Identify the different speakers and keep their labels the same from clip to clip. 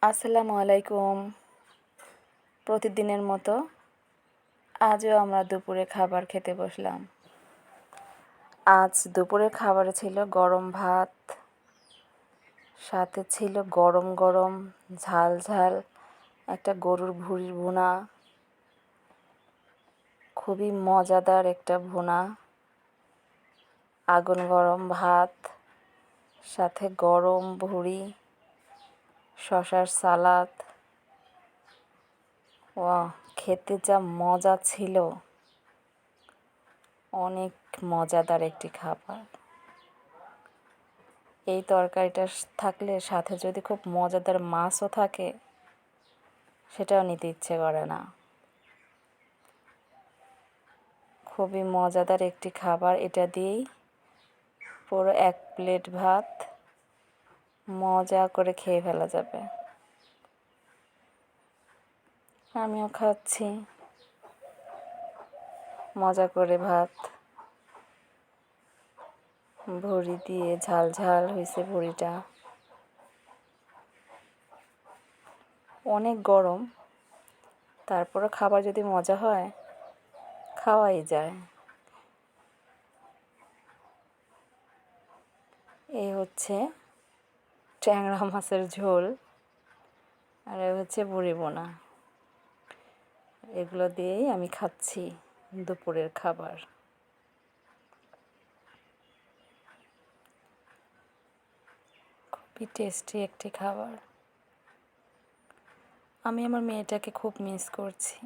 Speaker 1: আসসালামু আলাইকুম। প্রতিদিনের মতো আজও আমরা দুপুরে খাবার খেতে বসলাম। আজ দুপুরের খাবারে ছিল গরম ভাত, সাথে ছিল গরম গরম ঝাল ঝাল একটা গরুর ভুঁড়ির ভুনা, খুবই মজাদার একটা ভুনা, আগুন গরম ভাত, সাথে গরম ভুঁড়ি, শসার সালাদ। ওয়াও, খেতে যা মজা ছিল, অনেক মজাদার একটি খাবার। এই তরকারিটা থাকলে সাথে যদি খুব মজাদার মাছও থাকে, সেটাও নিতে ইচ্ছে করে না। খুবই মজাদার একটি খাবার। এটা দিয়েই পুরো 1 প্লেট ভাত মজা করে খেয়ে ফেলা যাবে। আমিও খাচ্ছি মজা করে ভাত। ভুঁড়ি দিয়ে ঝাল ঝাল হয়েছে ভুঁড়িটা। অনেক গরম, তারপরে খাবার যদি মজা হয় খাওয়াই যায়। এই হচ্ছে ট্যাংরা মাছের ঝোল, আর এই হচ্ছে ভুঁড়ি বোনা। এগুলো দিয়েই আমি খাচ্ছি দুপুরের খাবার। খুবই টেস্টি একটি খাবার। আমি আমার মেয়েটাকে খুব মিস করছি।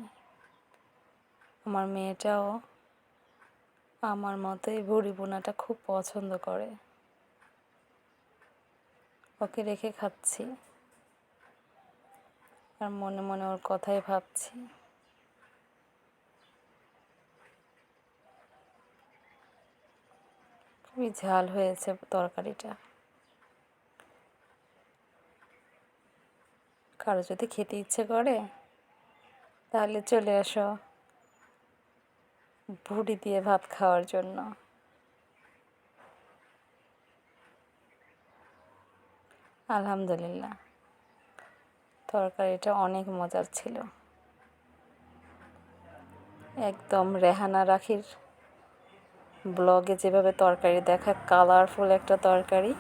Speaker 1: আমার মেয়েটাও আমার মতোই ভুঁড়ি বোনাটা খুব পছন্দ করে। ওকে রেখে খাচ্ছি আর মনে মনে ওর কথাই ভাবছি। খুবই ঝাল হয়েছে তরকারিটা। কারো যদি খেতে ইচ্ছে করে তাহলে চলে আসো ভুঁড়ি দিয়ে ভাত খাওয়ার জন্য। আলহামদুলিল্লাহ, তরকারিটা অনেক মজার ছিল। একদম রেহানা রাখির ব্লগে যেভাবে তরকারি দেখায়, কালারফুল একটা তরকারি,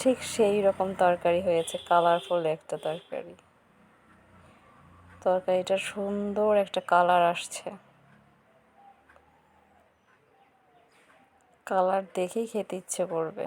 Speaker 1: ঠিক সেই রকম তরকারি হয়েছে। কালারফুল একটা তরকারি। তরকারিটা সুন্দর একটা কালার আসছে। কালার দেখেই খেতে ইচ্ছে করবে।